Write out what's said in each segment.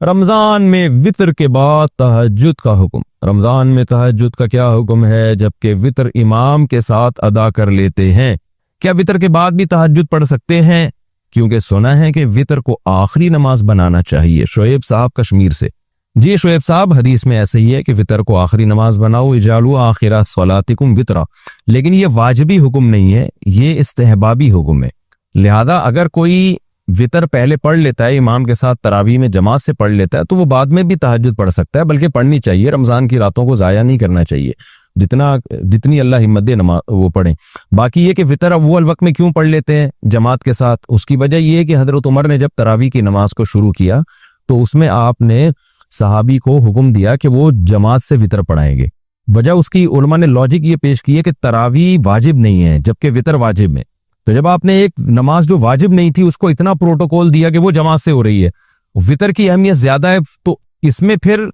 رمضان میں وطر کے بعد تہجد کا حکم۔ رمضان میں تہجد کا کیا حکم ہے جبکہ وطر امام کے ساتھ ادا کر لیتے ہیں؟ کیا وطر کے بعد بھی تہجد پڑھ سکتے ہیں؟ کیونکہ سنا ہے کہ وطر کو آخری نماز بنانا چاہیے۔ شعیب صاحب کشمیر سے، جی شعیب صاحب، حدیث میں ایسے ہی ہے کہ وطر کو آخری نماز بناؤ، اجعلوا آخر صلاتکم وطرا، لیکن یہ واجبی حکم نہیں ہے، یہ استحبابی حکم ہے۔ لہذا اگر کوئی وطر پہلے پڑھ لیتا ہے، امام کے ساتھ تراویح میں جماعت سے پڑھ لیتا ہے، تو وہ بعد میں بھی تہجد پڑھ سکتا ہے، بلکہ پڑھنی چاہیے۔ رمضان کی راتوں کو ضائع نہیں کرنا چاہیے، جتنی اللہ ہمت دے نماز وہ پڑھیں۔ باقی یہ کہ وطر اول وقت میں کیوں پڑھ لیتے ہیں جماعت کے ساتھ، اس کی وجہ یہ ہے کہ حضرت عمر نے جب تراویح کی نماز کو شروع کیا تو اس میں آپ نے صحابی کو حکم دیا کہ وہ جماعت سے وطر پڑھائیں گے۔ وجہ اس کی علماء نے لاجک یہ پیش کی ہے کہ تراویح واجب نہیں ہے جبکہ وطر واجب ہے، تو جب آپ نے ایک نماز جو واجب نہیں تھی اس کو اتنا پروٹوکول دیا کہ وہ جماعت سے ہو رہی ہے، وطر کی اہمیت زیادہ ہے، تو اس میں پھر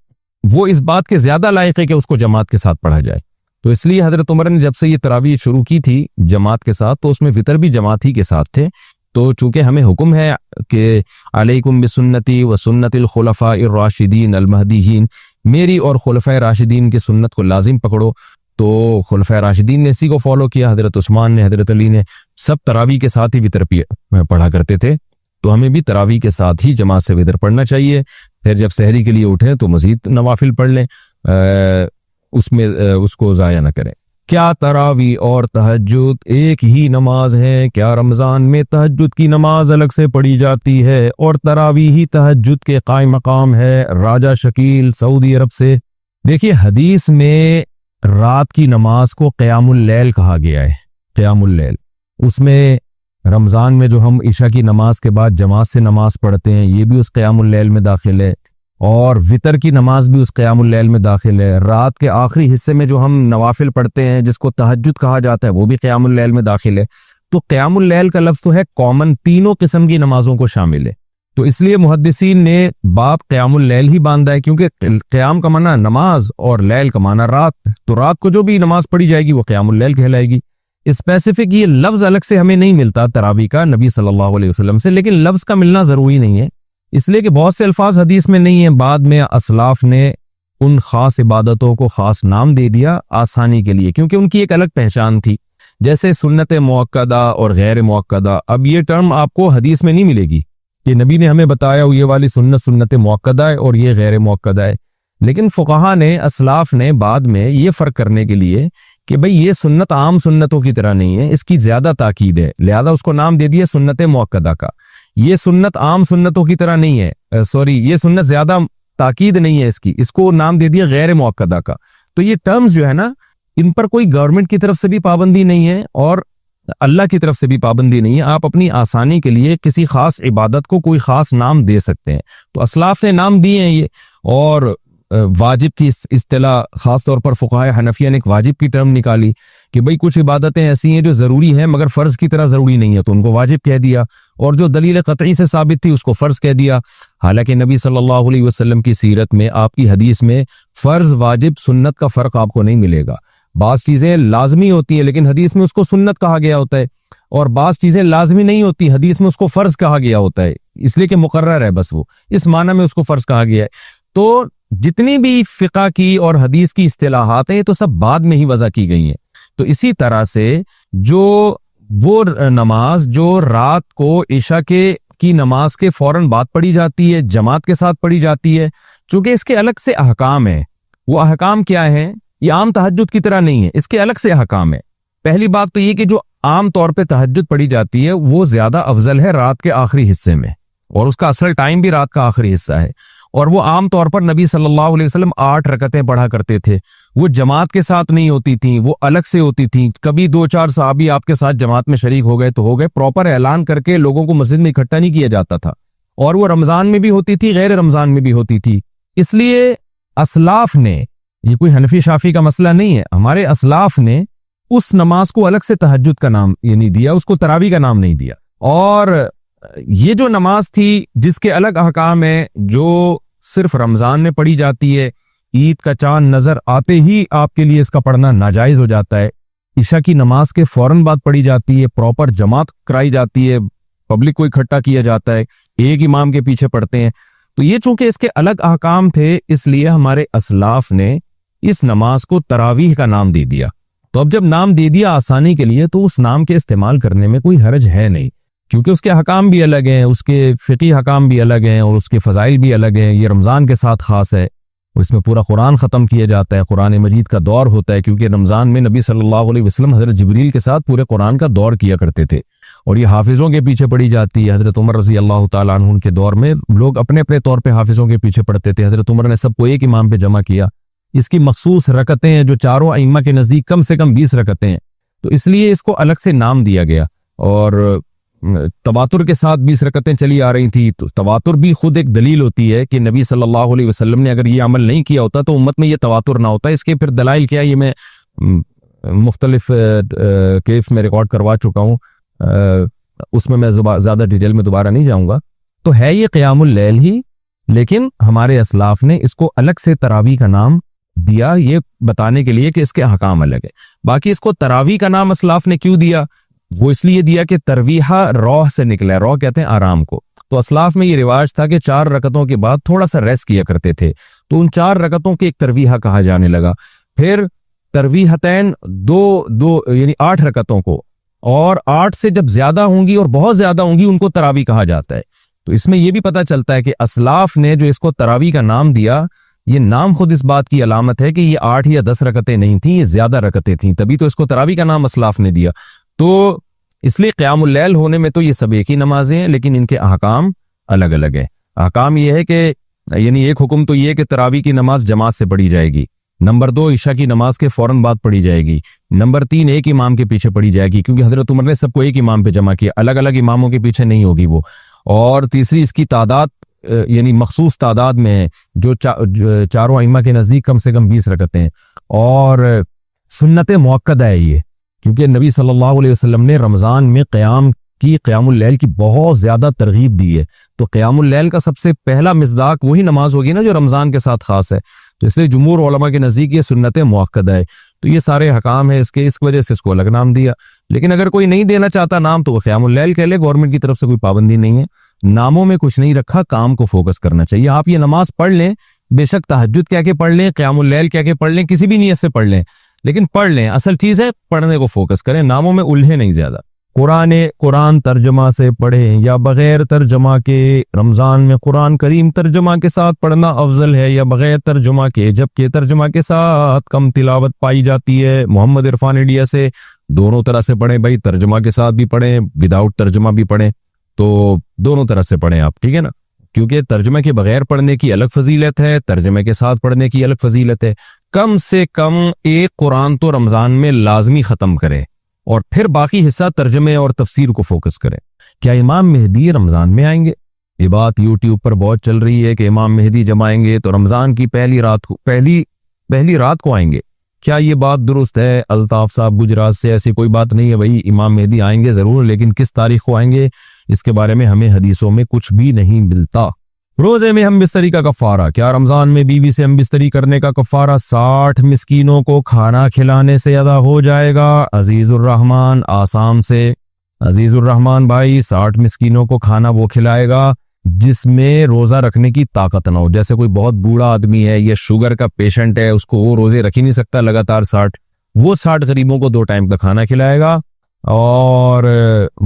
وہ اس بات کے زیادہ لائق ہے کہ اس کو جماعت کے ساتھ پڑھا جائے۔ تو اس لیے حضرت عمر نے جب سے یہ تراویح شروع کی تھی جماعت کے ساتھ تو اس میں وطر بھی جماعت ہی کے ساتھ تھے۔ تو چونکہ ہمیں حکم ہے کہ علیکم بسنتی و سنت الخلفاء الراشدین المہدیین، میری اور خلفاء راشدین کی سنت کو لازم پکڑو، تو خلفاء راشدین نے اسی کو فالو کیا، حضرت عثمان نے، حضرت علی نے، سب تراویح کے ساتھ ہی وطر پڑھا کرتے تھے، تو ہمیں بھی تراویح کے ساتھ ہی جماعت سے وطر پڑھنا چاہیے۔ پھر جب سحری کے لیے اٹھیں تو مزید نوافل پڑھ لیں، اس میں اس کو ضائع نہ کریں۔ کیا تراویح اور تہجد ایک ہی نماز ہے؟ کیا رمضان میں تہجد کی نماز الگ سے پڑھی جاتی ہے اور تراویح ہی تہجد کے قائم مقام ہے؟ راجہ شکیل سعودی عرب سے، دیکھیے حدیث میں رات کی نماز کو قیام اللیل کہا گیا ہے، قیام اللیل، اس میں رمضان میں جو ہم عشاء کی نماز کے بعد جماعت سے نماز پڑھتے ہیں یہ بھی اس قیام اللیل میں داخل ہے، اور وطر کی نماز بھی اس قیام اللیل میں داخل ہے۔ رات کے آخری حصے میں جو ہم نوافل پڑھتے ہیں جس کو تہجد کہا جاتا ہے وہ بھی قیام اللیل میں داخل ہے۔ تو قیام اللیل کا لفظ تو ہے کامن، تینوں قسم کی نمازوں کو شامل ہے، تو اس لیے محدثین نے باب قیام اللیل ہی باندھا ہے، کیونکہ قیام کا معنی نماز اور لیل کا معنی رات، تو رات کو جو بھی نماز پڑھی جائے گی وہ قیام اللیل کہلائے گی۔ اسپیسیفک یہ لفظ الگ سے ہمیں نہیں ملتا تراویح کا نبی صلی اللہ علیہ وسلم سے، لیکن لفظ کا ملنا ضروری نہیں ہے، اس لیے کہ بہت سے الفاظ حدیث میں نہیں ہیں، بعد میں اسلاف نے ان خاص عبادتوں کو خاص نام دے دیا آسانی کے لیے، کیونکہ ان کی ایک الگ پہچان تھی، جیسے سنت موقدہ اور غیر موقدہ۔ اب یہ ٹرم آپ کو حدیث میں نہیں ملے گی کہ نبی نے ہمیں بتایا یہ والی سنت موقدہ ہے اور یہ غیر موقدہ ہے، لیکن فقہا نے، اسلاف نے بعد میں یہ فرق کرنے کے لیے کہ بھئی یہ سنت عام سنتوں کی طرح نہیں ہے، اس کی زیادہ تاکید ہے، لہذا اس کو نام دے دیا سنت موقدہ کا۔ یہ سنت عام سنتوں کی طرح نہیں ہے، یہ سنت زیادہ تاکید نہیں ہے اس کو نام دے دیا غیر موقدہ کا۔ تو یہ ٹرمز جو ہے نا، ان پر کوئی گورنمنٹ کی طرف سے بھی پابندی نہیں ہے اور اللہ کی طرف سے بھی پابندی نہیں ہے، آپ اپنی آسانی کے لیے کسی خاص عبادت کو کوئی خاص نام دے سکتے ہیں۔ تو اسلاف نے نام دیے ہیں یہ، اور واجب کی اصطلاح خاص طور پر فقہائے حنفیہ نے ایک واجب کی ٹرم نکالی کہ بھئی کچھ عبادتیں ایسی ہیں جو ضروری ہیں مگر فرض کی طرح ضروری نہیں ہے، تو ان کو واجب کہہ دیا، اور جو دلیل قطعی سے ثابت تھی اس کو فرض کہہ دیا۔ حالانکہ نبی صلی اللہ علیہ وسلم کی سیرت میں، آپ کی حدیث میں فرض واجب سنت کا فرق آپ کو نہیں ملے گا۔ بعض چیزیں لازمی ہوتی ہیں لیکن حدیث میں اس کو سنت کہا گیا ہوتا ہے، اور بعض چیزیں لازمی نہیں ہوتی، حدیث میں اس کو فرض کہا گیا ہوتا ہے، اس لیے کہ مقرر ہے، بس وہ اس معنی میں اس کو فرض کہا گیا ہے۔ تو جتنی بھی فقہ کی اور حدیث کی اصطلاحات ہیں یہ تو سب بعد میں ہی وضع کی گئی ہیں۔ تو اسی طرح سے وہ نماز جو رات کو عشاء کی نماز کے فوراً بعد پڑھی جاتی ہے، جماعت کے ساتھ پڑھی جاتی ہے، چونکہ اس کے الگ سے احکام ہیں۔ وہ احکام کیا ہیں؟ یہ عام تہجد کی طرح نہیں ہے، اس کے الگ سے احکام ہے۔ پہلی بات تو یہ کہ جو عام طور پہ تہجد پڑھی جاتی ہے وہ زیادہ افضل ہے رات کے آخری حصے میں، اور اس کا اصل ٹائم بھی رات کا آخری حصہ ہے، اور وہ عام طور پر نبی صلی اللہ علیہ وسلم 8 رکعتیں پڑھا کرتے تھے، وہ جماعت کے ساتھ نہیں ہوتی تھیں، وہ الگ سے ہوتی تھیں۔ کبھی 2-4 صحابی آپ کے ساتھ جماعت میں شریک ہو گئے تو ہو گئے، پراپر اعلان کر کے لوگوں کو مسجد میں اکٹھا نہیں کیا جاتا تھا، اور وہ رمضان میں بھی ہوتی تھی، غیر رمضان میں بھی ہوتی تھی۔ اس لیے اسلاف نے، یہ کوئی حنفی شافی کا مسئلہ نہیں ہے، ہمارے اسلاف نے اس نماز کو الگ سے تہجد کا نام نہیں دیا، اس کو تراویح کا نام نہیں دیا۔ اور یہ جو نماز تھی جس کے الگ احکام ہیں، جو صرف رمضان میں پڑھی جاتی ہے، عید کا چاند نظر آتے ہی آپ کے لیے اس کا پڑھنا ناجائز ہو جاتا ہے، عشاء کی نماز کے فوراً بعد پڑھی جاتی ہے، پراپر جماعت کرائی جاتی ہے، پبلک کو اکٹھا کیا جاتا ہے، ایک امام کے پیچھے پڑھتے ہیں، تو تو یہ چونکہ اس کے الگ احکام تھے، اس لیے ہمارے اسلاف نے اس نماز کو تراویح کا نام دے دیا۔ تو اب جب نام دے دیا آسانی کے لیے، تو اس نام کے استعمال کرنے میں کوئی حرج ہے نہیں، کیونکہ اس کے حکام بھی الگ ہیں، اس کے فقہی حکام بھی الگ ہیں، اور اس کے فضائل بھی الگ ہیں۔ یہ رمضان کے ساتھ خاص ہے، اس میں پورا قرآن ختم کیا جاتا ہے، قرآن مجید کا دور ہوتا ہے، کیونکہ رمضان میں نبی صلی اللہ علیہ وسلم حضرت جبریل کے ساتھ پورے قرآن کا دور کیا کرتے تھے، اور یہ حافظوں کے پیچھے پڑھی جاتی ہے۔ حضرت عمر رضی اللہ تعالیٰ عنہ کے دور میں لوگ اپنے اپنے طور پہ حافظوں کے پیچھے پڑھتے تھے، حضرت عمر نے سب کو ایک امام پہ جمع کیا۔ اس کی مخصوص رکعتیں ہیں جو چاروں ائمہ کے نزدیک کم سے کم 20 رکعتیں ہیں، تو اس لیے اس کو الگ سے نام دیا گیا۔ اور تواتر کے ساتھ 20 رکعتیں چلی آ رہی تھی، تو تواتر بھی خود ایک دلیل ہوتی ہے کہ نبی صلی اللہ علیہ وسلم نے اگر یہ عمل نہیں کیا ہوتا تو امت میں یہ تواتر نہ ہوتا۔ اس کے پھر دلائل کیا، یہ میں مختلف کیس میں ریکارڈ کروا چکا ہوں، اس میں زیادہ ڈیٹیل میں دوبارہ نہیں جاؤں گا۔ تو ہے یہ قیام اللیل ہی، لیکن ہمارے اسلاف نے اس کو الگ سے تراویح کا نام دیا، یہ بتانے کے لیے کہ اس کے احکام الگ ہے۔ باقی اس کو تراویح کا نام اسلاف نے کیوں دیا؟ وہ اس لیے دیا کہ ترویحہ روح سے نکلا ہے، روح کہتے ہیں آرام کو۔ تو اسلاف میں یہ رواج تھا کہ 4 رکعتوں کے بعد تھوڑا سا ریسٹ کیا کرتے تھے، تو ان 4 رکعتوں کے ایک ترویحہ کہا جانے لگا۔ پھر ترویحتین دو یعنی 8 رکعتوں کو، اور 8 سے جب زیادہ ہوں گی اور بہت زیادہ ہوں گی ان کو تراویح کہا جاتا ہے۔ تو اس میں یہ بھی پتہ چلتا ہے کہ اسلاف نے جو اس کو تراویح کا نام دیا، یہ نام خود اس بات کی علامت ہے کہ یہ 8 یا 10 رکعتیں نہیں تھیں، یہ زیادہ رکعتیں تھیں، تبھی تو اس کو تراویح کا نام اسلاف نے دیا۔ تو اس لیے قیام اللیل ہونے میں تو یہ سب ایک ہی نمازیں ہیں، لیکن ان کے احکام الگ الگ ہیں۔ احکام یہ ہے کہ یعنی ایک حکم تو یہ ہے کہ تراویح کی نماز جماعت سے پڑھی جائے گی، نمبر 2 عشاء کی نماز کے فوراً بعد پڑھی جائے گی، نمبر 3 ایک امام کے پیچھے پڑھی جائے گی، کیونکہ حضرت عمر نے سب کو ایک امام پہ جمع کیا، الگ الگ اماموں کے پیچھے نہیں ہوگی وہ، اور تیسری اس کی تعداد یعنی مخصوص تعداد میں ہے، جو چاروں ائمہ کے نزدیک کم سے کم 20 رکعتیں ہیں، اور سنت موقدہ ہے یہ، کیونکہ نبی صلی اللہ علیہ وسلم نے رمضان میں قیام اللیل کی بہت زیادہ ترغیب دی ہے، تو قیام اللیل کا سب سے پہلا مصداق وہی نماز ہوگی نا جو رمضان کے ساتھ خاص ہے، تو اس لیے جمہور علماء کے نزدیک یہ سنت موقدہ ہے۔ تو یہ سارے حکام ہیں اس کے، اس وجہ سے اس کو الگ نام دیا۔ لیکن اگر کوئی نہیں دینا چاہتا نام تو وہ قیام اللیل کہہ لے، گورنمنٹ کی طرف سے کوئی پابندی نہیں ہے، ناموں میں کچھ نہیں رکھا، کام کو فوکس کرنا چاہیے۔ آپ یہ نماز پڑھ لیں، بے شک تہجد کہہ کے پڑھ لیں، قیام اللیل کہہ کے پڑھ لیں، کسی بھی نیت سے پڑھ لیں، لیکن پڑھ لیں، اصل چیز ہے پڑھنے کو فوکس کریں، ناموں میں الجھے نہیں زیادہ۔ قرآن ترجمہ سے پڑھیں یا بغیر ترجمہ کے؟ رمضان میں قرآن کریم ترجمہ کے ساتھ پڑھنا افضل ہے یا بغیر ترجمہ کے؟ جبکہ ترجمہ کے ساتھ کم تلاوت پائی جاتی ہے۔ محمد عرفان انڈیا سے دونوں طرح سے پڑھیں بھائی، ترجمہ کے ساتھ بھی پڑھیں، وداؤٹ ترجمہ بھی پڑھیں، تو دونوں طرح سے پڑھیں آپ، ٹھیک ہے نا؟ کیونکہ ترجمے کے بغیر پڑھنے کی الگ فضیلت ہے، ترجمے کے ساتھ پڑھنے کی الگ فضیلت ہے۔ کم سے کم ایک قرآن تو رمضان میں لازمی ختم کریں، اور پھر باقی حصہ ترجمے اور تفسیر کو فوکس کریں۔ کیا امام مہدی رمضان میں آئیں گے؟ یہ بات یوٹیوب پر بہت چل رہی ہے کہ امام مہدی جب آئیں گے تو رمضان کی پہلی رات کو آئیں گے۔ کیا یہ بات درست ہے؟ الطاف صاحب گجرات سے، ایسی کوئی بات نہیں ہے بھائی، امام مہدی آئیں گے ضرور، لیکن کس تاریخ کو آئیں گے اس کے بارے میں ہمیں حدیثوں میں کچھ بھی نہیں ملتا۔ روزے میں ہم بستری کا کفارہ، کیا رمضان میں بیوی سے ہم بستری کرنے کا کفارہ 60 مسکینوں کو کھانا کھلانے سے ادا ہو جائے گا؟ عزیز الرحمن آسام سے، عزیز الرحمن بھائی 60 مسکینوں کو کھانا وہ کھلائے گا جس میں روزہ رکھنے کی طاقت نہ ہو، جیسے کوئی بہت بوڑھا آدمی ہے یا شوگر کا پیشنٹ ہے، اس کو وہ روزے رکھ ہی نہیں سکتا لگاتار 60، وہ 60 غریبوں کو 2 ٹائم کا کھانا کھلائے گا۔ اور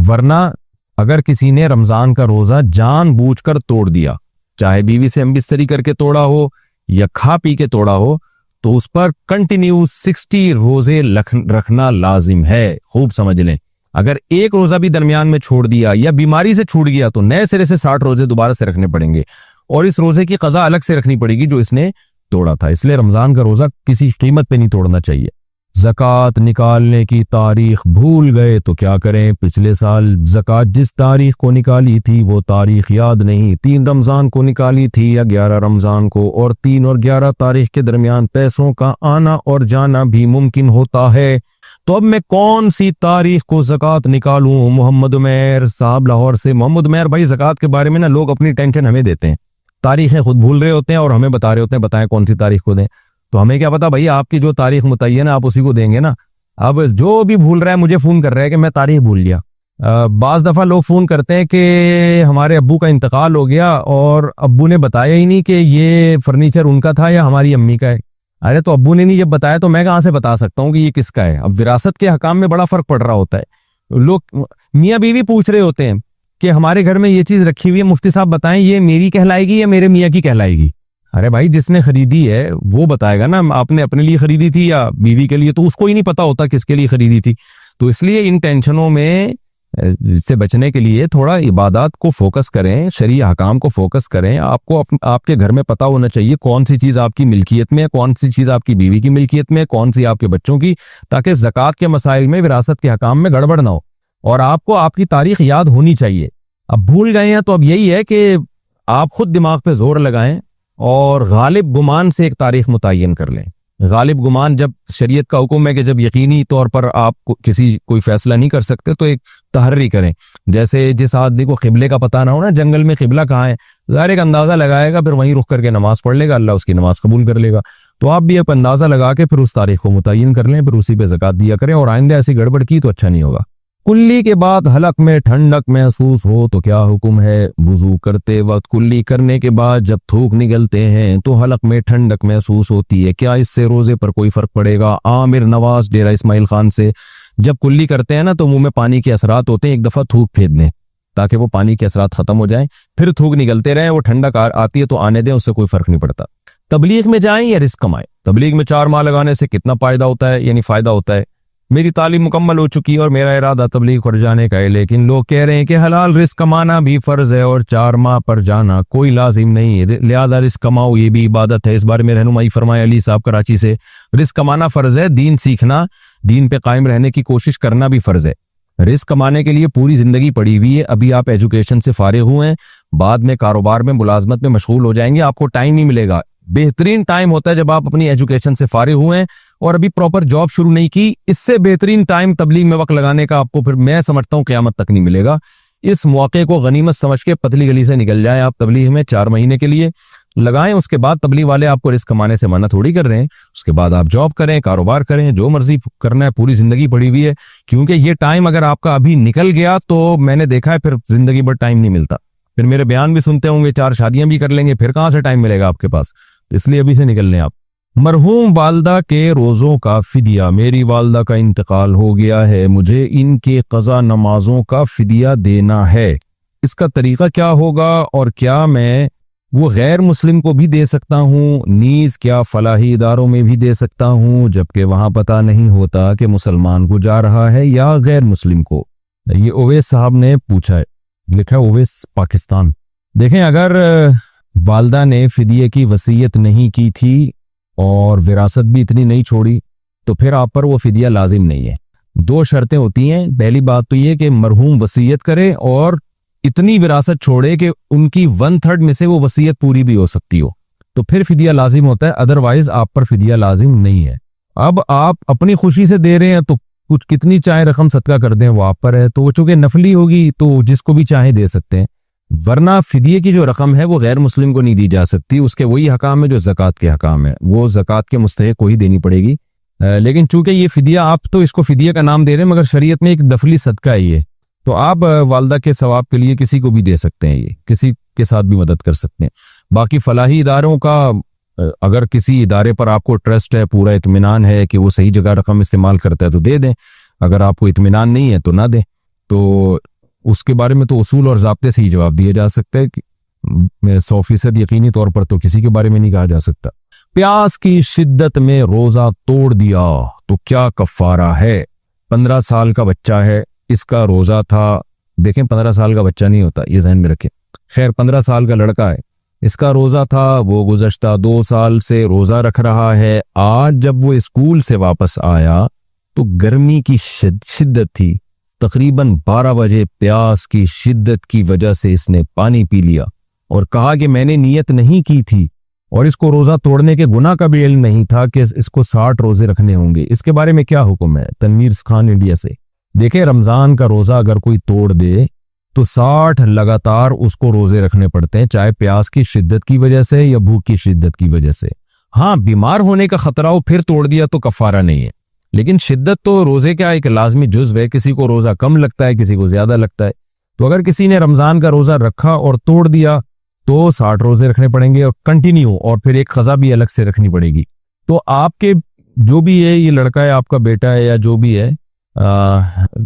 ورنہ اگر کسی نے رمضان کا روزہ جان بوجھ کر توڑ دیا، چاہے بیوی سے ہم بستری کر کے توڑا ہو یا کھا پی کے توڑا ہو، تو اس پر کنٹینیو 60 روزے رکھنا لازم ہے۔ خوب سمجھ لیں، اگر ایک روزہ بھی درمیان میں چھوڑ دیا یا بیماری سے چھوٹ گیا تو نئے سرے سے 60 روزے دوبارہ سے رکھنے پڑیں گے، اور اس روزے کی قضا الگ سے رکھنی پڑے گی جو اس نے توڑا تھا۔ اس لیے رمضان کا روزہ کسی قیمت پہ نہیں توڑنا چاہیے۔ زکوٰۃ نکالنے کی تاریخ بھول گئے تو کیا کریں؟ پچھلے سال زکوٰۃ جس تاریخ کو نکالی تھی وہ تاریخ یاد نہیں، 3 رمضان کو نکالی تھی یا 11 رمضان کو، اور 3 اور 11 تاریخ کے درمیان پیسوں کا آنا اور جانا بھی ممکن ہوتا ہے، تو اب میں کون سی تاریخ کو زکوٰۃ نکالوں؟ محمد عمیر صاحب لاہور سے۔ محمد عمیر بھائی، زکوٰۃ کے بارے میں نا لوگ اپنی ٹینشن ہمیں دیتے ہیں، تاریخیں خود بھول رہے ہوتے ہیں اور ہمیں بتا رہے ہوتے ہیں بتائیں کون سی تاریخ کو دیں، تو ہمیں کیا پتا بھائی، آپ کی جو تاریخ متعین ہے آپ اسی کو دیں گے نا۔ اب جو بھی بھول رہا ہے مجھے فون کر رہا ہے کہ میں تاریخ بھول گیا، بعض دفعہ لوگ فون کرتے ہیں کہ ہمارے ابو کا انتقال ہو گیا اور ابو نے بتایا ہی نہیں کہ یہ فرنیچر ان کا تھا یا ہماری امی کا ہے. ارے تو ابو نے نہیں جب بتایا تو میں کہاں سے بتا سکتا ہوں کہ یہ کس کا ہے؟ اب وراثت کے حکام میں بڑا فرق پڑ رہا ہوتا ہے. لوگ میاں بیوی پوچھ رہے ہوتے ہیں کہ ہمارے گھر میں یہ چیز رکھی ہوئی ہے، مفتی صاحب بتائیں یہ میری کہلائے گی یا میرے میاں کی کہلائے گی؟ ارے بھائی جس نے خریدی ہے وہ بتائے گا نا، آپ نے اپنے لیے خریدی تھی یا بیوی کے لیے، تو اس کو ہی نہیں پتا ہوتا کس کے لیے خریدی تھی. تو اس لیے ان ٹینشنوں میں سے بچنے کے لیے تھوڑا عبادات کو فوکس کریں، شرعی احکام کو فوکس کریں. آپ کو آپ کے گھر میں پتا ہونا چاہیے کون سی چیز آپ کی ملکیت میں ہے، کون سی چیز آپ کی بیوی کی ملکیت میں ہے، کون سی آپ کے بچوں کی، تاکہ زکوٰۃ کے مسائل میں، وراثت کے حکام میں گڑبڑ نہ ہو. اور آپ کو آپ کی تاریخ یاد ہونی چاہیے. اب بھول گئے ہیں تو اب یہی ہے کہ آپ خود دماغ پہ زور لگائیں اور غالب گمان سے ایک تاریخ متعین کر لیں. غالب گمان، جب شریعت کا حکم ہے کہ جب یقینی طور پر آپ کوئی فیصلہ نہیں کر سکتے تو ایک تحری کریں. جیسے جس آدمی کو قبلے کا پتہ نہ ہو نا، جنگل میں قبلہ کہاں ہے، ظاہر ایک اندازہ لگائے گا، پھر وہیں رخ کر کے نماز پڑھ لے گا، اللہ اس کی نماز قبول کر لے گا. تو آپ بھی ایک اندازہ لگا کے پھر اس تاریخ کو متعین کر لیں، پھر اسی پہ زکوٰۃ دیا کریں، اور آئندہ ایسی گڑبڑ کی تو اچھا نہیں ہوگا. کلی کے بعد حلق میں ٹھنڈک محسوس ہو تو کیا حکم ہے؟ وضو کرتے وقت کلی کرنے کے بعد جب تھوک نگلتے ہیں تو حلق میں ٹھنڈک محسوس ہوتی ہے، کیا اس سے روزے پر کوئی فرق پڑے گا؟ عامر نواز ڈیرہ اسماعیل خان سے. جب کلی کرتے ہیں نا تو منہ میں پانی کے اثرات ہوتے ہیں، ایک دفعہ تھوک پھینک دیں تاکہ وہ پانی کے اثرات ختم ہو جائیں، پھر تھوک نگلتے رہیں. وہ ٹھنڈک آتی ہے تو آنے دیں، اس سے کوئی فرق نہیں پڑتا. تبلیغ میں جائیں یا رزق کمائیں؟ تبلیغ میں 4 ماہ لگانے سے کتنا فائدہ ہوتا ہے، یعنی فائدہ ہوتا ہے. میری تعلیم مکمل ہو چکی ہے اور میرا ارادہ تبلیغ پر جانے کا ہے، لیکن لوگ کہہ رہے ہیں کہ حلال رزق کمانا بھی فرض ہے اور 4 ماہ پر جانا کوئی لازم نہیں، لہذا رزق کماؤ یہ بھی عبادت ہے. اس بارے میں رہنمائی فرمائے. علی صاحب کراچی سے. رزق کمانا فرض ہے، دین سیکھنا، دین پہ قائم رہنے کی کوشش کرنا بھی فرض ہے. رزق کمانے کے لیے پوری زندگی پڑی ہوئی ہے. ابھی آپ ایجوکیشن سے فارغ ہوئے ہیں، بعد میں کاروبار میں، ملازمت میں مشغول ہو جائیں گے، آپ کو ٹائم نہیں ملے گا. بہترین ٹائم ہوتا ہے جب آپ اپنی ایجوکیشن سے فارغ ہوئے ہیں اور ابھی پراپر جاب شروع نہیں کی. اس سے بہترین ٹائم تبلیغ میں وقت لگانے کا آپ کو پھر میں سمجھتا ہوں قیامت تک نہیں ملے گا. اس موقع کو غنیمت سمجھ کے پتلی گلی سے نکل جائیں. آپ تبلیغ میں 4 مہینے کے لیے لگائیں، اس کے بعد تبلیغ والے آپ کو رزق کمانے سے منع تھوڑی کر رہے ہیں. اس کے بعد آپ جاب کریں، کاروبار کریں، جو مرضی کرنا ہے، پوری زندگی پڑی ہوئی ہے. کیونکہ یہ ٹائم اگر آپ کا ابھی نکل گیا تو میں نے دیکھا ہے پھر زندگی بھر ٹائم نہیں ملتا. پھر میرے بیان بھی سنتے ہوں گے، 4 شادیاں بھی کر لیں گے، پھر کہاں سے ٹائم ملے گا آپ کے پاس؟ اس لیے ابھی سے نکل لیں آپ. مرحوم والدہ کے روزوں کا فدیہ. میری والدہ کا انتقال ہو گیا ہے، مجھے ان کے قضا نمازوں کا فدیہ دینا ہے. اس کا طریقہ کیا ہوگا اور کیا میں وہ غیر مسلم کو بھی دے سکتا ہوں؟ نیز کیا فلاحی اداروں میں بھی دے سکتا ہوں جبکہ وہاں پتہ نہیں ہوتا کہ مسلمان کو جا رہا ہے یا غیر مسلم کو؟ یہ اویس صاحب نے پوچھا ہے، لکھا ہے اویس پاکستان. دیکھیں، اگر والدہ نے فدیے کی وصیت نہیں کی تھی اور وراثت بھی اتنی نہیں چھوڑی تو پھر آپ پر وہ فدیہ لازم نہیں ہے. 2 شرطیں ہوتی ہیں. پہلی بات تو یہ کہ مرحوم وصیت کرے اور اتنی وراثت چھوڑے کہ ان کی 1/3 میں سے وہ وصیت پوری بھی ہو سکتی ہو، تو پھر فدیہ لازم ہوتا ہے. ادروائز آپ پر فدیہ لازم نہیں ہے. اب آپ اپنی خوشی سے دے رہے ہیں تو کچھ کتنی چاہے رقم صدقہ کر دیں، وہ آپ پر ہے. تو وہ چونکہ نفلی ہوگی تو جس کو بھی چاہے دے سکتے ہیں، ورنہ فدیے کی جو رقم ہے وہ غیر مسلم کو نہیں دی جا سکتی. اس کے وہی حکام ہے جو زکوٰۃ کے حکام ہے، وہ زکوٰۃ کے مستحق کو ہی دینی پڑے گی. لیکن چونکہ یہ فدیہ، آپ تو اس کو فدیہ کا نام دے رہے ہیں مگر شریعت میں ایک نفلی صدقہ ہے یہ، تو آپ والدہ کے ثواب کے لیے کسی کو بھی دے سکتے ہیں، یہ کسی کے ساتھ بھی مدد کر سکتے ہیں. باقی فلاحی اداروں کا، اگر کسی ادارے پر آپ کو ٹرسٹ ہے، پورا اطمینان ہے کہ وہ صحیح جگہ رقم استعمال کرتا ہے تو دے دیں. اگر آپ کو اطمینان نہیں ہے تو نہ دیں. تو اس کے بارے میں تو اصول اور ضابطے سے ہی جواب دیا جا سکتا ہے کہ 100% یقینی طور پر تو کسی کے بارے میں نہیں کہا جا سکتا. پیاس کی شدت میں روزہ توڑ دیا تو کیا کفارہ ہے؟ 15 سال کا بچہ ہے، اس کا روزہ تھا. دیکھیں 15 سال کا بچہ نہیں ہوتا، یہ ذہن میں رکھیں. خیر 15 سال کا لڑکا ہے، اس کا روزہ تھا، وہ گزشتہ 2 سال سے روزہ رکھ رہا ہے. آج جب وہ اسکول سے واپس آیا تو گرمی کی شدت تھی، تقریباً 12 بجے پیاس کی شدت کی وجہ سے اس نے پانی پی لیا اور کہا کہ میں نے نیت نہیں کی تھی، اور اس کو روزہ توڑنے کے گناہ کا بھی علم نہیں تھا کہ اس کو 60 روزے رکھنے ہوں گے. اس کے بارے میں کیا حکم ہے؟ تنویر خان انڈیا سے. دیکھیں، رمضان کا روزہ اگر کوئی توڑ دے تو 60 لگاتار اس کو روزے رکھنے پڑتے ہیں، چاہے پیاس کی شدت کی وجہ سے یا بھوک کی شدت کی وجہ سے. ہاں، بیمار ہونے کا خطرہ ہو پھر توڑ دیا تو کفارہ نہیں ہے، لیکن شدت تو روزے کا ایک لازمی جزو ہے. کسی کو روزہ کم لگتا ہے, کسی کو زیادہ لگتا ہے. تو اگر کسی نے رمضان کا روزہ رکھا اور توڑ دیا تو 60 روزے رکھنے پڑیں گے اور کنٹینیو, اور پھر ایک قضا بھی الگ سے رکھنی پڑے گی. تو آپ کے جو بھی ہے, یہ لڑکا ہے, آپ کا بیٹا ہے یا جو بھی ہے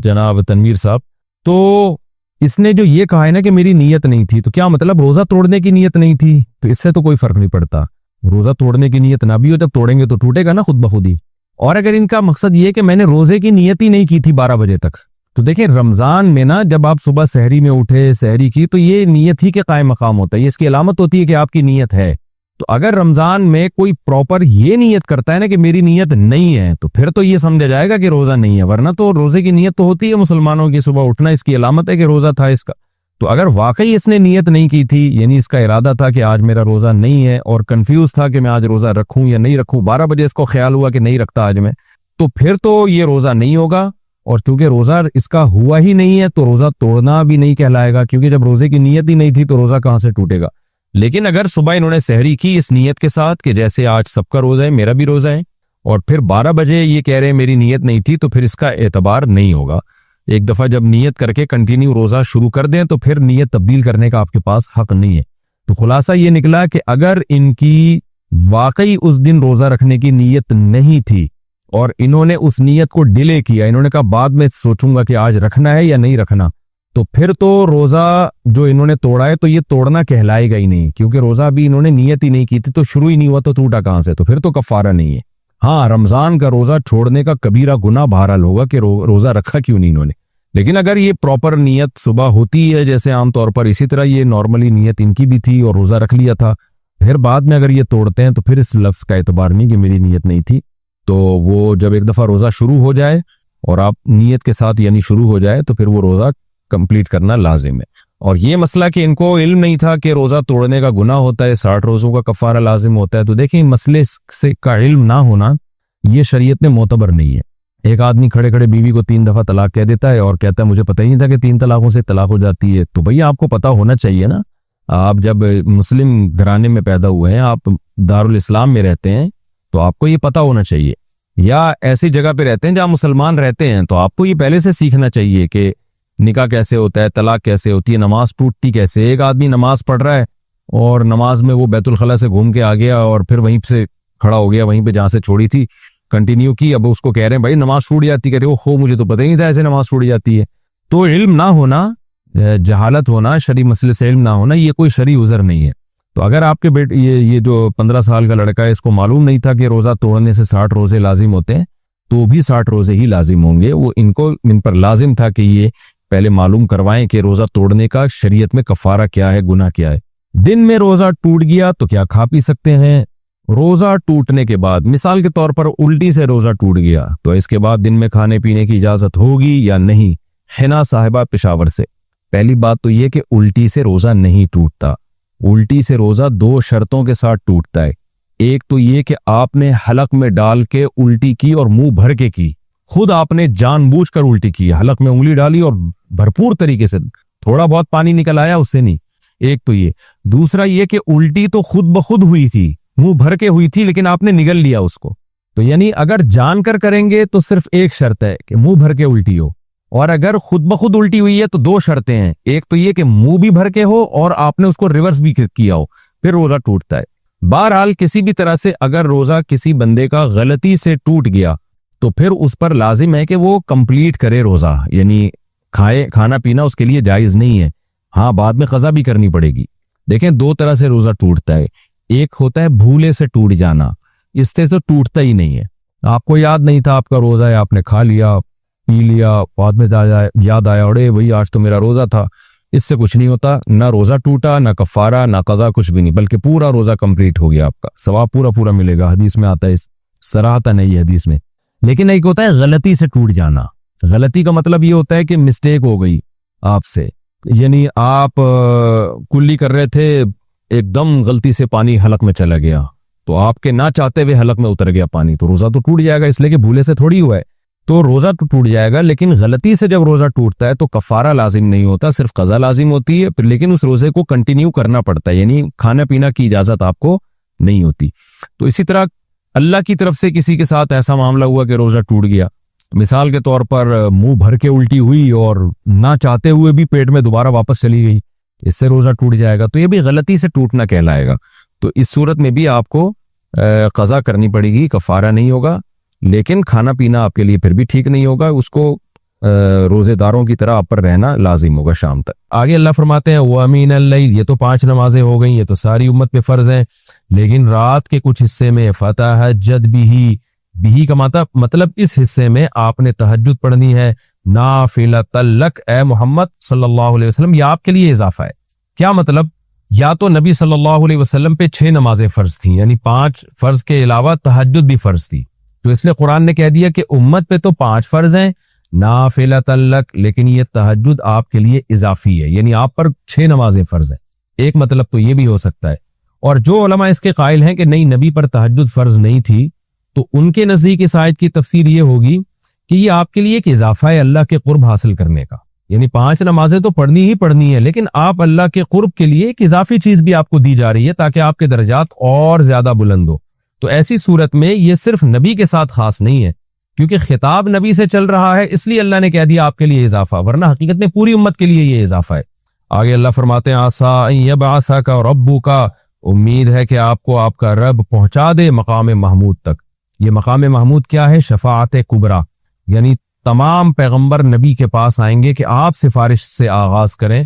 جناب تنویر صاحب, تو اس نے جو یہ کہا ہے نا کہ میری نیت نہیں تھی, تو کیا مطلب روزہ توڑنے کی نیت نہیں تھی؟ تو اس سے تو کوئی فرق نہیں پڑتا. روزہ توڑنے کی نیت نہ بھی ہو, جب توڑیں گے تو ٹوٹے گا نا خود بخود ہی. اور اگر ان کا مقصد یہ کہ میں نے روزے کی نیت ہی نہیں کی تھی 12 بجے تک, تو دیکھیں رمضان میں نا جب آپ صبح سحری میں اٹھے, سحری کی, تو یہ نیت ہی کے قائم مقام ہوتا ہے, یہ اس کی علامت ہوتی ہے کہ آپ کی نیت ہے. تو اگر رمضان میں کوئی پراپر یہ نیت کرتا ہے نا کہ میری نیت نہیں ہے, تو پھر تو یہ سمجھا جائے گا کہ روزہ نہیں ہے. ورنہ تو روزے کی نیت تو ہوتی ہے مسلمانوں کی, صبح اٹھنا اس کی علامت ہے کہ روزہ تھا اس کا. تو اگر واقعی اس نے نیت نہیں کی تھی, یعنی اس کا ارادہ تھا کہ آج میرا روزہ نہیں ہے, اور کنفیوز تھا کہ میں آج روزہ رکھوں یا نہیں رکھوں, 12 بجے اس کو خیال ہوا کہ نہیں رکھتا آج میں, تو پھر تو یہ روزہ نہیں ہوگا. اور چونکہ روزہ اس کا ہوا ہی نہیں ہے تو روزہ توڑنا بھی نہیں کہلائے گا, کیونکہ جب روزے کی نیت ہی نہیں تھی تو روزہ کہاں سے ٹوٹے گا. لیکن اگر صبح انہوں نے سحری کی اس نیت کے ساتھ کہ جیسے آج سب کا روزہ ہے, میرا بھی روزہ ہے, اور پھر 12 بجے یہ کہہ رہے ہیں میری نیت نہیں تھی, تو پھر اس کا اعتبار نہیں ہوگا. ایک دفعہ جب نیت کر کے کنٹینیو روزہ شروع کر دیں تو پھر نیت تبدیل کرنے کا آپ کے پاس حق نہیں ہے. تو خلاصہ یہ نکلا کہ اگر ان کی واقعی اس دن روزہ رکھنے کی نیت نہیں تھی اور انہوں نے اس نیت کو ڈیلے کیا, انہوں نے کہا بعد میں سوچوں گا کہ آج رکھنا ہے یا نہیں رکھنا, تو پھر تو روزہ جو انہوں نے توڑا ہے تو یہ توڑنا کہلائے گا ہی نہیں, کیونکہ روزہ ابھی انہوں نے نیت ہی نہیں کی تھی, تو شروع ہی نہیں ہوا تو ٹوٹا کہاں سے, تو پھر تو کفارہ نہیں ہے. ہاں, رمضان کا روزہ چھوڑنے کا کبیرہ گناہ بہرحال ہوگا کہ روزہ رکھا کیوں نہیں انہوں نے. لیکن اگر یہ پراپر نیت صبح ہوتی ہے جیسے عام طور پر, اسی طرح یہ نارملی نیت ان کی بھی تھی اور روزہ رکھ لیا تھا, پھر بعد میں اگر یہ توڑتے ہیں تو پھر اس لفظ کا اعتبار نہیں کہ میری نیت نہیں تھی. تو وہ جب ایک دفعہ روزہ شروع ہو جائے اور آپ نیت کے ساتھ یعنی شروع ہو جائے تو پھر وہ روزہ کمپلیٹ کرنا لازم ہے. اور یہ مسئلہ کہ ان کو علم نہیں تھا کہ روزہ توڑنے کا گناہ ہوتا ہے, 60 روزوں کا کفارہ لازم ہوتا ہے, تو دیکھیں مسئلے سے کا علم نہ ہونا یہ شریعت میں معتبر نہیں ہے. ایک آدمی کھڑے کھڑے بیوی کو 3 دفعہ طلاق کہہ دیتا ہے اور کہتا ہے مجھے پتہ ہی نہیں تھا کہ 3 طلاقوں سے طلاق ہو جاتی ہے. تو بھئی آپ کو پتہ ہونا چاہیے نا, آپ جب مسلم گھرانے میں پیدا ہوئے ہیں, آپ دارالاسلام میں رہتے ہیں, تو آپ کو یہ پتہ ہونا چاہیے. یا ایسی جگہ پہ رہتے ہیں جہاں مسلمان رہتے ہیں, تو آپ کو یہ پہلے سے سیکھنا چاہیے کہ نکاح کیسے ہوتا ہے, طلاق کیسے ہوتی ہے, نماز ٹوٹتی کیسے. ایک آدمی نماز پڑھ رہا ہے اور نماز میں وہ بیت الخلا سے گھوم کے آ گیا اور پھر وہیں سے کھڑا ہو گیا, وہیں پہ جہاں سے چھوڑی تھی کنٹینیو کی. اب اس کو کہہ رہے ہیں بھائی نماز ٹوٹ جاتی, کہہ رہے ہو مجھے تو پتہ ہی نہیں تھا ایسے نماز ٹوٹ جاتی ہے. تو علم نہ ہونا, جہالت ہونا, شرعی مسئلے سے علم نہ ہونا, یہ کوئی شرعی عذر نہیں ہے. تو اگر آپ کے بیٹے یہ جو 15 سال کا لڑکا ہے, اس کو معلوم نہیں تھا کہ روزہ توڑنے سے 60 روزے لازم ہوتے ہیں, تو بھی 60 روزے ہی لازم ہوں گے. وہ ان پر لازم تھا کہ یہ پہلے معلوم کروائیں کہ روزہ توڑنے کا شریعت میں کفارہ کیا ہے, گناہ کیا ہے. دن میں روزہ ٹوٹ گیا تو کیا کھا پی سکتے ہیں؟ روزہ ٹوٹنے کے بعد مثال کے طور پر الٹی سے روزہ ٹوٹ گیا, تو اس کے بعد دن میں کھانے پینے کی اجازت ہوگی یا نہیں؟ حنا صاحبہ پشاور سے. پہلی بات تو یہ کہ الٹی سے روزہ نہیں ٹوٹتا. الٹی سے روزہ 2 شرطوں کے ساتھ ٹوٹتا ہے. ایک تو یہ کہ آپ نے حلق میں ڈال کے الٹی کی اور منہ بھر کے کی, خود آپ نے جان بوجھ کر الٹی کی, حلق میں انگلی ڈالی اور بھرپور طریقے سے, تھوڑا بہت پانی نکل آیا اس سے نہیں. ایک تو یہ. دوسرا یہ کہ الٹی تو خود بخود ہوئی تھی, منہ بھر کے ہوئی تھی, لیکن آپ نے نگل لیا اس کو. تو یعنی اگر جان کر کریں گے تو صرف ایک شرط ہے کہ منہ بھر کے الٹی ہو, اور اگر خود بخود الٹی ہوئی ہے تو 2 شرطیں ہیں. ایک تو یہ کہ منہ بھی بھر کے ہو اور آپ نے اس کو ریورس بھی کیا ہو, پھر روزہ ٹوٹتا ہے. بہرحال کسی بھی طرح سے اگر روزہ کسی بندے کا غلطی سے ٹوٹ گیا تو پھر اس پر لازم ہے کہ وہ کمپلیٹ کرے روزہ, یعنی کھانا پینا اس کے لیے جائز نہیں ہے. ہاں, بعد میں قضا بھی کرنی پڑے گی. دیکھیں 2 طرح سے روزہ ٹوٹتا ہے. ایک ہوتا ہے بھولے سے ٹوٹ جانا, اس سے تو ٹوٹتا ہی نہیں ہے. آپ کو یاد نہیں تھا آپ کا روزہ ہے, آپ نے کھا لیا پی لیا, بعد میں یاد آیا اڑے بھائی آج تو میرا روزہ تھا. اس سے کچھ نہیں ہوتا, نہ روزہ ٹوٹا, نہ کفارہ, نہ قضا, کچھ بھی نہیں, بلکہ پورا روزہ کمپلیٹ ہو گیا, آپ کا ثواب پورا ملے گا. حدیث میں آتا ہے, اس صراحتاً نہیں ہے حدیث میں. لیکن ایک ہوتا ہے غلطی سے ٹوٹ جانا. غلطی کا مطلب یہ ہوتا ہے کہ مسٹیک ہو گئی آپ سے, یعنی آپ کلی کر رہے تھے, ایک دم غلطی سے پانی حلق میں چلا گیا, تو آپ کے نہ چاہتے ہوئے حلق میں اتر گیا پانی, تو روزہ تو ٹوٹ جائے گا, اس لیے کہ بھولے سے تھوڑی ہوا ہے, تو روزہ تو ٹوٹ جائے گا. لیکن غلطی سے جب روزہ ٹوٹتا ہے تو کفارہ لازم نہیں ہوتا, صرف قضا لازم ہوتی ہے. لیکن اس روزے کو کنٹینیو کرنا پڑتا ہے, یعنی کھانا پینا کی اجازت آپ کو نہیں ہوتی. تو اسی طرح اللہ کی طرف سے کسی کے ساتھ ایسا معاملہ ہوا کہ روزہ ٹوٹ گیا، مثال کے طور پر منہ بھر کے الٹی ہوئی اور نہ چاہتے ہوئے بھی پیٹ میں دوبارہ واپس چلی گئی، اس سے روزہ ٹوٹ جائے گا، تو یہ بھی غلطی سے ٹوٹنا کہلائے گا۔ تو اس صورت میں بھی آپ کو قضا کرنی پڑے گی، کفارہ نہیں ہوگا، لیکن کھانا پینا آپ کے لیے پھر بھی ٹھیک نہیں ہوگا، اس کو روزے داروں کی طرح آپ پر رہنا لازم ہوگا شام تک۔ آگے اللہ فرماتے ہیں وَمِنَ اللَّيْلِ، یہ تو 5 نمازیں ہو گئیں، یہ تو ساری امت پہ فرض ہیں، لیکن رات کے کچھ حصے میں فَتَہَجَّدْ بِهِ کا مطلب اس حصے میں آپ نے تہجد پڑھنی ہے، نافلۃ لک، اے محمد صلی اللہ علیہ وسلم، یہ آپ کے لیے اضافہ ہے۔ کیا مطلب؟ یا تو نبی صلی اللہ علیہ وسلم پہ 6 نمازیں فرض تھیں، یعنی 5 فرض کے علاوہ تہجد بھی فرض تھی، تو اس لیے قرآن نے کہہ دیا کہ امت پہ تو 5 فرض ہیں نافلۃ لک، لیکن یہ تہجد آپ کے لیے اضافی ہے، یعنی آپ پر 6 نمازیں فرض ہیں۔ ایک مطلب تو یہ بھی ہو سکتا ہے، اور جو علماء اس کے قائل ہیں کہ نہیں نبی پر تہجد فرض نہیں تھی، تو ان کے نزدیک اس آیت کی تفسیر یہ ہوگی کہ یہ آپ کے لیے ایک اضافہ ہے اللہ کے قرب حاصل کرنے کا، یعنی 5 نمازیں تو پڑھنی ہی پڑھنی ہے، لیکن آپ اللہ کے قرب کے لیے ایک اضافی چیز بھی آپ کو دی جا رہی ہے تاکہ آپ کے درجات اور زیادہ بلند ہو۔ تو ایسی صورت میں یہ صرف نبی کے ساتھ خاص نہیں ہے، کیونکہ خطاب نبی سے چل رہا ہے، اس لیے اللہ نے کہہ دیا آپ کے لیے اضافہ، ورنہ حقیقت میں پوری امت کے لیے یہ اضافہ ہے۔ آگے اللہ فرماتے ہیں عَسَىٰ أَن يَبْعَثَكَ رَبُّكَ، امید ہے کہ آپ کو آپ کا رب پہنچا دے مقام محمود تک۔ یہ مقام محمود کیا ہے؟ شفاعت کبریٰ، یعنی تمام پیغمبر نبی کے پاس آئیں گے کہ آپ سفارش سے آغاز کریں،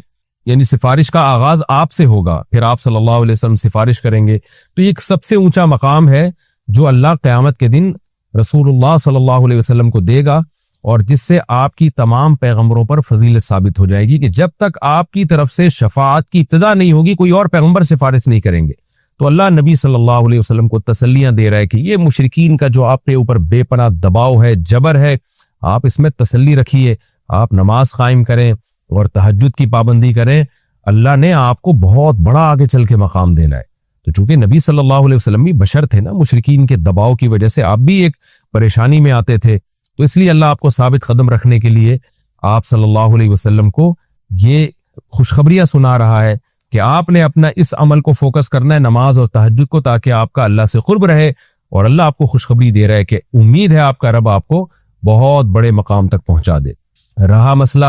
یعنی سفارش کا آغاز آپ سے ہوگا، پھر آپ صلی اللہ علیہ وسلم سفارش کریں گے۔ تو یہ ایک سب سے اونچا مقام ہے جو اللہ قیامت کے دن رسول اللہ صلی اللہ علیہ وسلم کو دے گا، اور جس سے آپ کی تمام پیغمبروں پر فضیلت ثابت ہو جائے گی کہ جب تک آپ کی طرف سے شفاعت کی ابتدا نہیں ہوگی کوئی اور پیغمبر سفارش نہیں کریں گے۔ تو اللہ نبی صلی اللہ علیہ وسلم کو تسلیاں دے رہا ہے کہ یہ مشرکین کا جو آپ کے اوپر بے پناہ دباؤ ہے، جبر ہے، آپ اس میں تسلی رکھیے، آپ نماز قائم کریں اور تہجد کی پابندی کریں، اللہ نے آپ کو بہت بڑا آگے چل کے مقام دینا ہے۔ تو چونکہ نبی صلی اللہ علیہ وسلم بھی بشر تھے نا، مشرکین کے دباؤ کی وجہ سے آپ بھی ایک پریشانی میں آتے تھے، تو اس لیے اللہ آپ کو ثابت قدم رکھنے کے لیے آپ صلی اللہ علیہ وسلم کو یہ خوشخبریاں سنا رہا ہے کہ آپ نے اپنا اس عمل کو فوکس کرنا ہے، نماز اور تہجد کو، تاکہ آپ کا اللہ سے قرب رہے، اور اللہ آپ کو خوشخبری دے رہا ہے کہ امید ہے آپ کا رب آپ کو بہت بڑے مقام تک پہنچا دے۔ رہا مسئلہ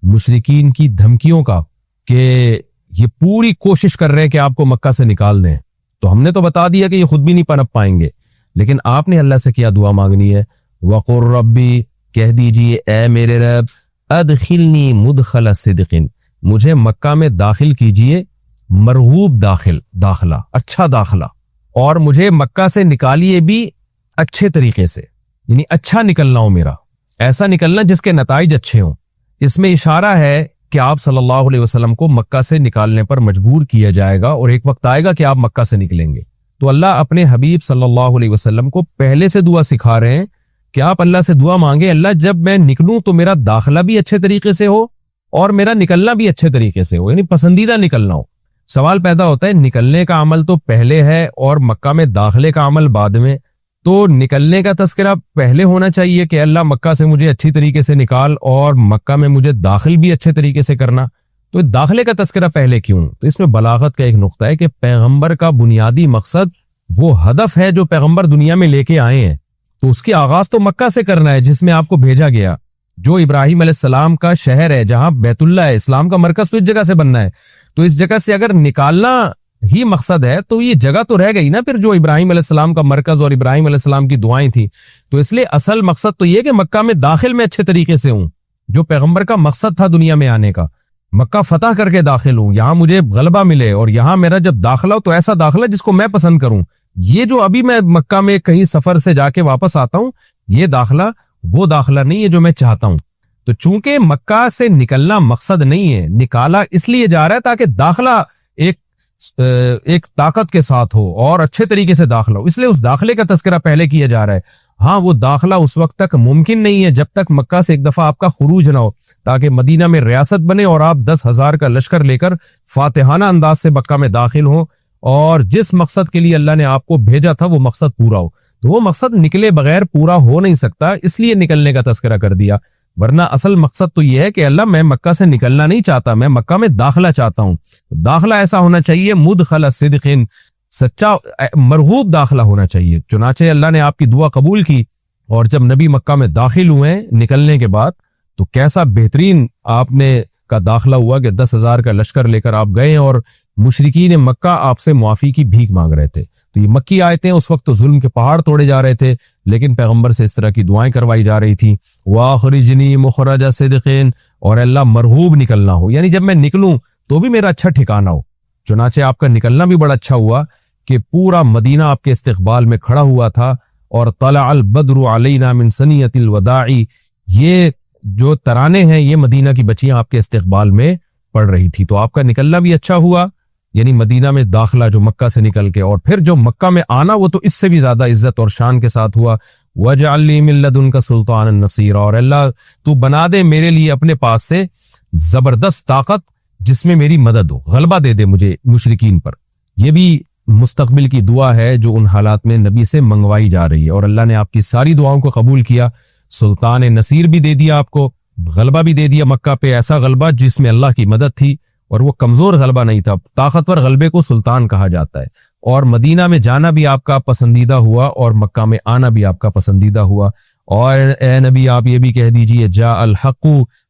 مشرکین کی دھمکیوں کا کہ یہ پوری کوشش کر رہے ہیں کہ آپ کو مکہ سے نکال دیں، تو ہم نے تو بتا دیا کہ یہ خود بھی نہیں پنپ پائیں گے، لیکن آپ نے اللہ سے کیا دعا مانگنی ہے؟ وَقُلْ رَبِّ، کہہ دیجئے اے میرے رب، ادخلنی مدخل صدق، مجھے مکہ میں داخل کیجئے، مرغوب داخلہ، اچھا داخلہ، اور مجھے مکہ سے نکالیے بھی اچھے طریقے سے، یعنی اچھا نکلنا ہو میرا، ایسا نکلنا جس کے نتائج اچھے ہوں۔ اس میں اشارہ ہے کہ آپ صلی اللہ علیہ وسلم کو مکہ سے نکالنے پر مجبور کیا جائے گا، اور ایک وقت آئے گا کہ آپ مکہ سے نکلیں گے۔ تو اللہ اپنے حبیب صلی اللہ علیہ وسلم کو پہلے سے دعا سکھا رہے ہیں کہ آپ اللہ سے دعا مانگے، اللہ جب میں نکلوں تو میرا داخلہ بھی اچھے طریقے سے ہو اور میرا نکلنا بھی اچھے طریقے سے ہو، یعنی پسندیدہ نکلنا ہو۔ سوال پیدا ہوتا ہے نکلنے کا عمل تو پہلے ہے اور مکہ میں داخلے کا عمل بعد میں، تو نکلنے کا تذکرہ پہلے ہونا چاہیے کہ اللہ مکہ سے مجھے اچھی طریقے سے نکال، اور مکہ میں مجھے داخل بھی اچھے طریقے سے کرنا، تو داخلے کا تذکرہ پہلے کیوں؟ تو اس میں بلاغت کا ایک نقطہ ہے کہ پیغمبر کا بنیادی مقصد وہ ہدف ہے جو پیغمبر دنیا میں لے کے آئے ہیں، تو اس کی آغاز تو مکہ سے کرنا ہے جس میں آپ کو بھیجا گیا، جو ابراہیم علیہ السلام کا شہر ہے، جہاں بیت اللہ ہے، اسلام کا مرکز تو اس جگہ سے بننا ہے۔ تو اس جگہ سے اگر نکالنا ہی مقصد ہے تو یہ جگہ تو رہ گئی نا پھر جو ابراہیم علیہ السلام کا مرکز اور ابراہیم علیہ السلام کی دعائیں تھیں۔ تو اس لیے اصل مقصد تو یہ کہ مکہ میں داخل میں اچھے طریقے سے ہوں، جو پیغمبر کا مقصد تھا دنیا میں آنے کا، مکہ فتح کر کے داخل ہوں، یہاں مجھے غلبہ ملے، اور یہاں میرا جب داخلہ ہو تو ایسا داخلہ جس کو میں پسند کروں۔ یہ جو ابھی میں مکہ میں کہیں سفر سے جا کے واپس آتا ہوں، یہ داخلہ وہ داخلہ نہیں ہے جو میں چاہتا ہوں۔ تو چونکہ مکہ سے نکلنا مقصد نہیں ہے، نکالا اس لیے جا رہا ہے تاکہ داخلہ ایک طاقت کے ساتھ ہو اور اچھے طریقے سے داخلہ ہو، اس لیے اس داخلے کا تذکرہ پہلے کیا جا رہا ہے۔ ہاں وہ داخلہ اس وقت تک ممکن نہیں ہے جب تک مکہ سے ایک دفعہ آپ کا خروج نہ ہو، تاکہ مدینہ میں ریاست بنے اور آپ 10,000 کا لشکر لے کر فاتحانہ انداز سے مکہ میں داخل ہوں، اور جس مقصد کے لیے اللہ نے آپ کو بھیجا تھا وہ مقصد پورا ہو۔ تو وہ مقصد نکلے بغیر پورا ہو نہیں سکتا، اس لیے نکلنے کا تذکرہ کر دیا، ورنہ اصل مقصد تو یہ ہے کہ اللہ میں مکہ سے نکلنا نہیں چاہتا، میں مکہ میں داخلہ چاہتا ہوں۔ داخلہ ایسا ہونا چاہیے مدخل صدق، سچا مرغوب داخلہ ہونا چاہیے. چنانچہ اللہ نے آپ کی دعا قبول کی اور جب نبی مکہ میں داخل ہوئے نکلنے کے بعد تو کیسا بہترین آپ نے کا داخلہ ہوا کہ 10,000 کا لشکر لے کر آپ گئے اور مشرکین مکہ آپ سے معافی کی بھیک مانگ رہے تھے. تو یہ مکی آیتیں اس وقت تو ظلم کے پہاڑ توڑے جا رہے تھے لیکن پیغمبر سے اس طرح کی دعائیں کروائی جا رہی تھیں. وَأَخْرِجْنِي مُخْرَجَ صِدْقٍ، اور اللہ مرغوب نکلنا ہو، یعنی جب میں نکلوں تو بھی میرا اچھا ٹھکانہ ہو. چنانچہ آپ کا نکلنا بھی بڑا اچھا ہوا کہ پورا مدینہ آپ کے استقبال میں کھڑا ہوا تھا. اور طلع البدر علینا من ثنیۃ الوداع، یہ جو ترانے ہیں یہ مدینہ کی بچیاں آپ کے استقبال میں پڑھ رہی تھی. تو آپ کا نکلنا بھی اچھا ہوا، یعنی مدینہ میں داخلہ جو مکہ سے نکل کے، اور پھر جو مکہ میں آنا وہ تو اس سے بھی زیادہ عزت اور شان کے ساتھ ہوا. وَاجْعَلْ لِي مِن لَّدُنْكَ سُلْطَانًا نَصِيرًا، اور اللہ تو بنا دے میرے لیے اپنے پاس سے زبردست طاقت جس میں میری مدد ہو، غلبہ دے دے مجھے مشرکین پر. یہ بھی مستقبل کی دعا ہے جو ان حالات میں نبی سے منگوائی جا رہی ہے، اور اللہ نے آپ کی ساری دعاؤں کو قبول کیا. سلطان نصیر بھی دے دیا آپ کو، غلبہ بھی دے دیا مکہ پہ، ایسا غلبہ جس میں اللہ کی مدد تھی اور وہ کمزور غلبہ نہیں تھا. طاقتور غلبے کو سلطان کہا جاتا ہے. اور مدینہ میں جانا بھی آپ کا پسندیدہ ہوا اور مکہ میں آنا بھی آپ کا پسندیدہ ہوا. اور اے نبی آپ یہ بھی کہہ دیجئے جاء الحق،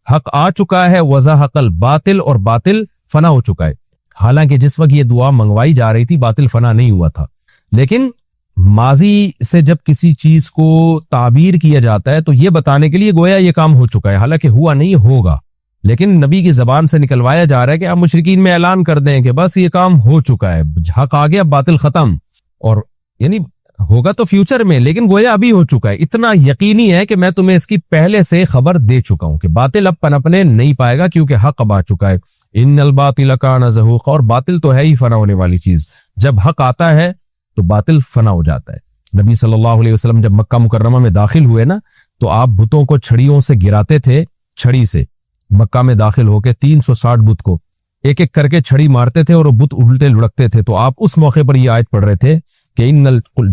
حق آ چکا ہے، وزہق الباطل، اور باطل فنا ہو چکا ہے. حالانکہ جس وقت یہ دعا منگوائی جا رہی تھی باطل فنا نہیں ہوا تھا، لیکن ماضی سے جب کسی چیز کو تعبیر کیا جاتا ہے تو یہ بتانے کے لیے گویا یہ کام ہو چکا ہے، حالانکہ ہوا نہیں، ہوگا. لیکن نبی کی زبان سے نکلوایا جا رہا ہے کہ آپ مشرکین میں اعلان کر دیں کہ بس یہ کام ہو چکا ہے، حق آ گیا، باطل ختم. اور یعنی ہوگا تو فیوچر میں لیکن گویا ابھی ہو چکا ہے. اتنا یقینی ہے کہ میں تمہیں اس کی پہلے سے خبر دے چکا ہوں کہ باطل اب پنپنے نہیں پائے گا کیونکہ حق اب آ چکا ہے. ان الباطل کان زہوقا، اور باطل تو ہے ہی فنا ہونے والی چیز. جب حق آتا ہے تو باطل فنا ہو جاتا ہے. نبی صلی اللہ علیہ وسلم جب مکہ مکرمہ میں داخل ہوئے نا تو آپ بتوں کو چھڑیوں سے گراتے تھے، چھڑی سے. مکہ میں داخل ہو کے 360 بت کو ایک ایک کر کے چھڑی مارتے تھے اور وہ بت الٹے لڑکتے تھے. تو آپ اس موقع پر یہ آیت پڑھ رہے تھے کہ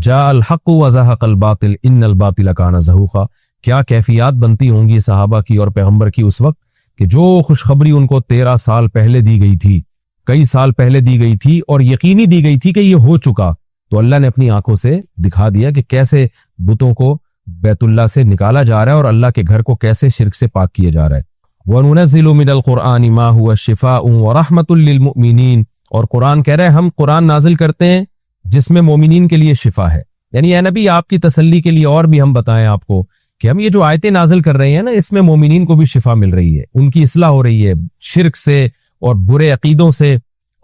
جاء الحق وزہق الباطل ان الباطل کان زہوقا. کیا کیفیات بنتی ہوں گی صحابہ کی اور پیغمبر کی اس وقت کہ جو خوشخبری ان کو 13 سال پہلے دی گئی تھی، کئی سال پہلے دی گئی تھی اور یقینی دی گئی تھی کہ یہ ہو چکا، تو اللہ نے اپنی آنکھوں سے دکھا دیا کہ کیسے بتوں کو بیت اللہ سے نکالا جا رہا ہے اور اللہ کے گھر کو کیسے شرک سے پاک کیا جا رہا ہے. وَنُنَزِّلُ مِنَ الْقُرْآنِ مَا هُوَ شِفَاءٌ وَرَحْمَةٌ لِّلْمُؤْمِنِينَ، اور قرآن کہہ رہے ہیں ہم قرآن نازل کرتے ہیں جس میں مومنین کے لیے شفا ہے. یعنی اے نبی آپ کی تسلی کے لیے اور بھی ہم بتائیں آپ کو کہ ہم یہ جو آیتیں نازل کر رہے ہیں نا اس میں مومنین کو بھی شفا مل رہی ہے، ان کی اصلاح ہو رہی ہے شرک سے اور برے عقیدوں سے،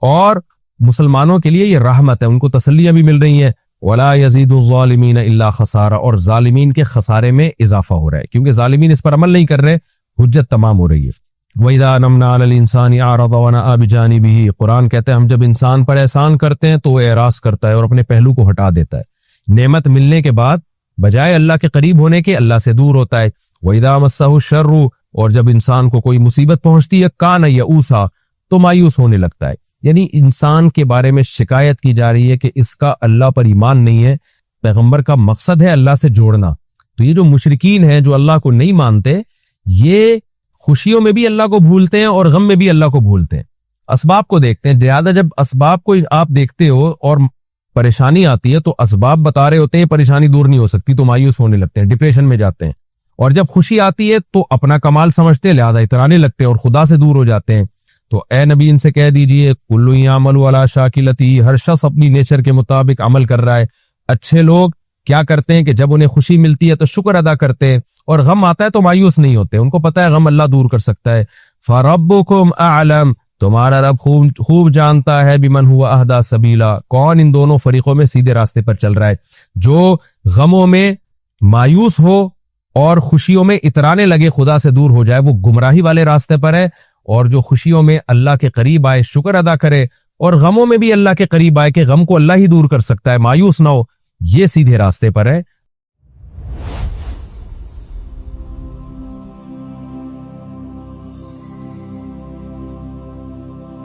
اور مسلمانوں کے لیے یہ رحمت ہے، ان کو تسلیاں بھی مل رہی ہیں. وَلَا يَزِيدُ الظَّالِمِينَ إِلَّا خَسَارًا، اور ظالمین کے خسارے میں اضافہ ہو رہا ہے کیونکہ ظالمین اس پر عمل نہیں کر رہے، حجت تمام ہو رہی ہے. وَإِذَا نَمْنَا عَلَى الْإِنسَانِ أَعْرَضَ وَنَأَىٰ بِجَانِبِهِ، قرآن کہتے ہیں ہم جب انسان پر احسان کرتے ہیں تو وہ اعراض کرتا ہے اور اپنے پہلو کو ہٹا دیتا ہے. نعمت ملنے کے بعد بجائے اللہ کے قریب ہونے کے اللہ سے دور ہوتا ہے. وَإِذَا مَسَّهُ الشَّرُّ، اور جب انسان کو کوئی مصیبت پہنچتی ہے کان یئوسا، تو مایوس ہونے لگتا ہے. یعنی انسان کے بارے میں شکایت کی جا رہی ہے کہ اس کا اللہ پر ایمان نہیں ہے. پیغمبر کا مقصد ہے اللہ سے جوڑنا. تو یہ جو مشرکین ہیں جو اللہ کو نہیں مانتے، یہ خوشیوں میں بھی اللہ کو بھولتے ہیں اور غم میں بھی اللہ کو بھولتے ہیں، اسباب کو دیکھتے ہیں. زیادہ جب اسباب کو آپ دیکھتے ہو اور پریشانی آتی ہے تو اسباب بتا رہے ہوتے ہیں پریشانی دور نہیں ہو سکتی تو مایوس ہونے لگتے ہیں، ڈپریشن میں جاتے ہیں. اور جب خوشی آتی ہے تو اپنا کمال سمجھتے ہیں لہذا اترانے لگتے ہیں اور خدا سے دور ہو جاتے ہیں. تو اے نبی ان سے کہہ دیجئے کل یعمل علی شاکلتی، ہر شخص اپنی نیچر کے مطابق عمل کر رہا ہے. اچھے لوگ کیا کرتے ہیں کہ جب انہیں خوشی ملتی ہے تو شکر ادا کرتے ہیں اور غم آتا ہے تو مایوس نہیں ہوتے، ان کو پتہ ہے غم اللہ دور کر سکتا ہے. فربکم اعلم، تمہارا رب خوب جانتا ہے بمن ہوا اہدی سبیلا، کون ان دونوں فریقوں میں سیدھے راستے پر چل رہا ہے. جو غموں میں مایوس ہو اور خوشیوں میں اترانے لگے خدا سے دور ہو جائے وہ گمراہی والے راستے پر ہے، اور جو خوشیوں میں اللہ کے قریب آئے شکر ادا کرے اور غموں میں بھی اللہ کے قریب آئے کہ غم کو اللہ ہی دور کر سکتا ہے، مایوس نہ ہو، یہ سیدھے راستے پر ہے.